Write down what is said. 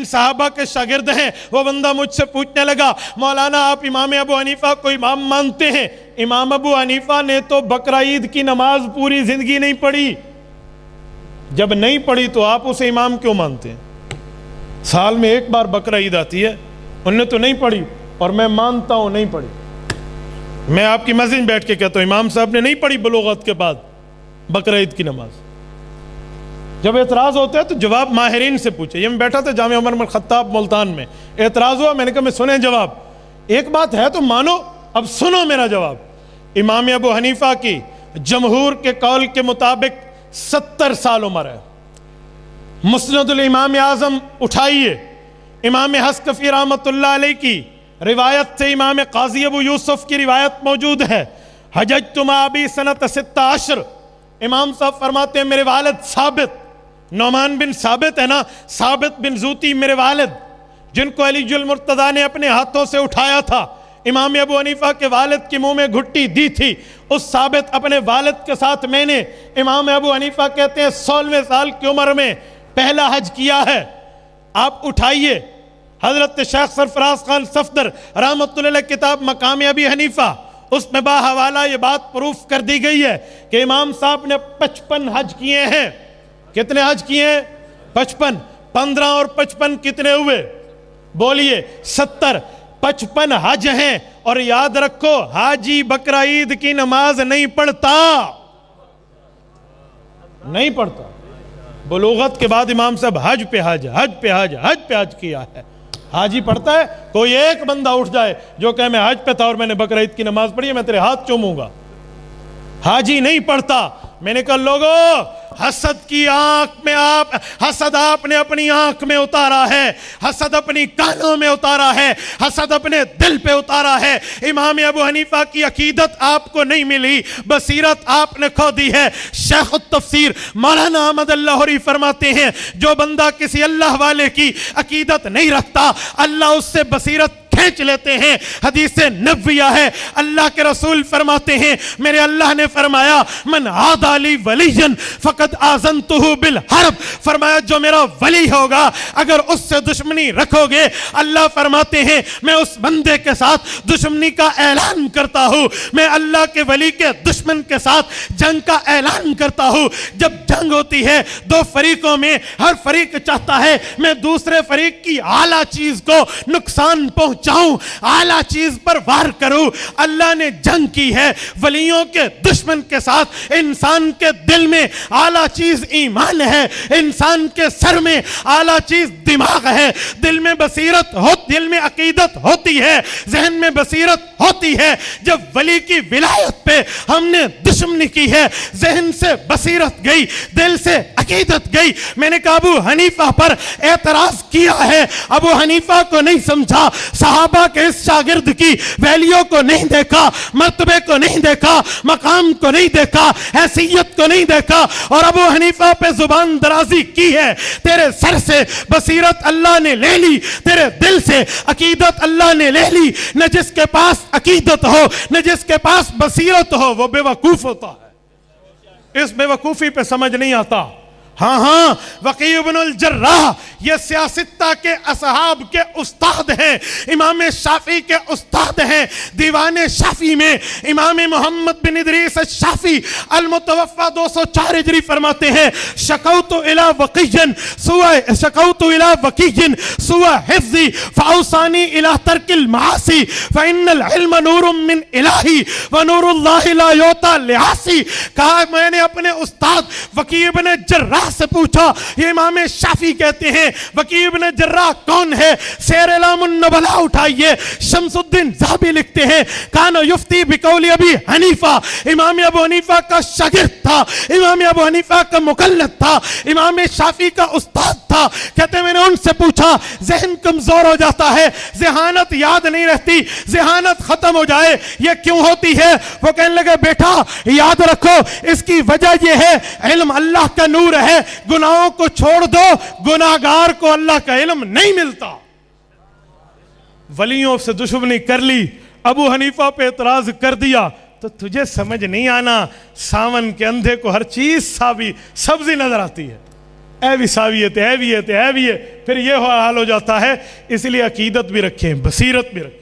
जिन साहबा के शागिर्द हैं, वो बंदा मुझसे पूछने लगा, मौलाना आप इमाम अबू हनीफा को इमाम मानते हैं? इमाम अबू हनीफा ने तो बकरा ईद की नमाज पूरी जिंदगी नहीं पढ़ी। जब नहीं पढ़ी तो आप उसे इमाम क्यों मानते हैं? साल में एक बार बकरा ईद आती है, उनने तो नहीं पढ़ी और मैं मानता हूं नहीं पढ़ी। मैं आपकी मस्जिद में बैठ के कहता हूं इमाम साहब ने नहीं पढ़ी बलूगत के बाद बकरा ईद की नमाज। जब एतराज़ होता है तो जवाब माहिरीन से पूछे। ये मैं बैठा था जामिया उमर बिन खत्ताब मुल्तान में, एतराज़ हुआ, मैंने कहा मैं सुने जवाब, एक बात है तो मानो, अब सुनो मेरा जवाब। इमाम अबू हनीफा की जमहूर के कौल के मुताबिक 70 साल उम्र है। मुस्नदुल इमाम आज़म उठाइए, इमाम हस्कफी रहमतुल्लाह अलैह की रिवायत से इमाम काजी अबू यूसुफ की रिवायत मौजूद है। हजजतु मा अबी सनत 16, इमाम साहब फरमाते हैं मेरे वालिद साबित, नौमान बिन साबित है ना, साबित बिन जूती मेरे वालिद, जिनको अलीजुल मुर्तज़ा ने अपने हाथों से उठाया था, इमाम अबू हनीफा के वालिद के मुंह में घुट्टी दी थी, उस साबित अपने वालिद के साथ मैंने, इमाम अबू हनीफा कहते हैं 16वें साल की उम्र में पहला हज किया है। आप उठाइए हजरत शेख सरफराज खान सफदर रहमतुल्लाह किताब मकाम अबी हनीफा, उसमें बाहवाला ये बात प्रूफ कर दी गई है कि इमाम साहब ने 55 हज किए हैं। कितने हज किए हैं? 55। 15 और 55 कितने हुए? बोलिए 70। 55 हज हैं। और याद रखो हाजी बकरा ईद की नमाज नहीं पढ़ता, नहीं पढ़ता। बलूगत के बाद इमाम साहब हज पे हज, हज पे हज, हज पे हज किया है। हाजी पढ़ता है? कोई एक बंदा उठ जाए जो कहे मैं हज पे था और मैंने बकरा ईद की नमाज पढ़ी है, मैं तेरे हाथ चूमूंगा। हाजी नहीं पढ़ता। मैंने कहा लोगों, हसद की आंख में आप, हसद आपने अपनी आंख में उतारा है, हसद अपनी कानों में उतारा है, हसद अपने दिल पे उतारा है। इमाम अबू हनीफा की अकीदत आपको नहीं मिली, बसीरत आपने खो दी है। शेख तफसीर मौलाना अहमद लाहौरी फरमाते हैं जो बंदा किसी अल्लाह वाले की अकीदत नहीं रखता, अल्लाह उससे बसीरत खींच लेते हैं। हदीस नबविया है, अल्लाह के रसूल फरमाते हैं मेरे अल्लाह ने फरमाया मन आदाली वलीजन फकद आज़नतुहु बिल हर्ब, फरमाया जो मेरा वली होगा अगर उससे दुश्मनी रखोगे, अल्लाह फरमाते हैं मैं उस बंदे के साथ दुश्मनी का ऐलान करता हूं, मैं अल्लाह के वली के दुश्मन के साथ जंग का ऐलान करता हूं। जब जंग होती है दो फरीकों में, हर फरीक चाहता है मैं दूसरे फरीक की आला चीज को नुकसान पहुंचाऊं, आला चीज पर वार करूं। अल्लाह ने जंग की है वलियों के दुश्मन के साथ। इंसान के दिल में आला चीज ईमान है, इंसान के सर में आला चीज दिमाग है, दिल में बसीरत हो, दिल में अकीदत होती है, जहन में बसीरत होती है। जब वली की विलायत पे हमने दुश्मनी की है, जहन से बसीरत गई, दिल से अकीदत गई। मैंने कहा अबू हनीफा पर एतराज किया है, अबू हनीफा को नहीं समझा, सहाबा के इस शागिर्द की वैल्यू को नहीं देखा, मर्तबे को नहीं देखा, मकाम को नहीं देखा, हैसियत को नहीं देखा, और अबू हनीफा पे जुबान दराजी की है। तेरे सर से बसीरत अल्लाह ने ले ली, तेरे दिल से अकीदत अल्लाह ने ले ली। न जिसके पास अकीदत हो, न जिसके पास बसीरत हो, वो बेवकूफ होता है। इस बेवकूफी पे समझ नहीं आता। हाँ हाँ, वकी इब्नुल जर्राह ये सियासत्ता के असहाब के उस्ताद हैं, इमाम शाफी के उस्ताद हैं। दीवान शाफी में इमाम मोहम्मद बिन इदरीस शाफी अल मुतवफ़ा 204 हिजरी फरमाते हैं शकौतु इला वकीयन सुआ हिफ्ज़ी फ़औसानी इला तर्किल मासी फ़इन्नल इल्म नूरुम मिन इलाही व नूरुल्लाहि ला युता लिआसी। कहा मैंने अपने उस्ताद वकी इब्न जर्राह से पूछा, ये इमाम शाफी कहते हैं वकी इब्न जर्राह कौन है? शेर अलामुन नबला उठाइए, शमसुद्दीन ज़हाबी लिखते हैं कान युफ्ती बिकौली अबी हनीफा, इमाम अबू हनीफा का शागिर्द था, इमाम अबू हनीफा का मुकल्लद था, इमाम शाफी का उस्ताद था। कहते मैंने उनसे पूछा, जहन कमजोर हो जाता है, ज़हानत याद नहीं रहती, ज़हानत खत्म हो जाए, ये क्यों होती है? वो कहने लगे बेटा याद रखो इसकी वजह यह है इल्म अल्लाह का नूर है, गुनाहों को छोड़ दो, गुनाहगार को अल्लाह का इल्म नहीं मिलता। वलियों से दुश्मनी कर ली, अबू हनीफा पे एतराज कर दिया, तो तुझे समझ नहीं आना सावन के अंधे को हर चीज सब्जी नजर आती है। اے وساویت، اے ویت، اے ویت، پھر یہ حال ہو جاتا ہے۔ اس لیے عقیدت بھی رکھیں، بصیرت بھی رکھیں۔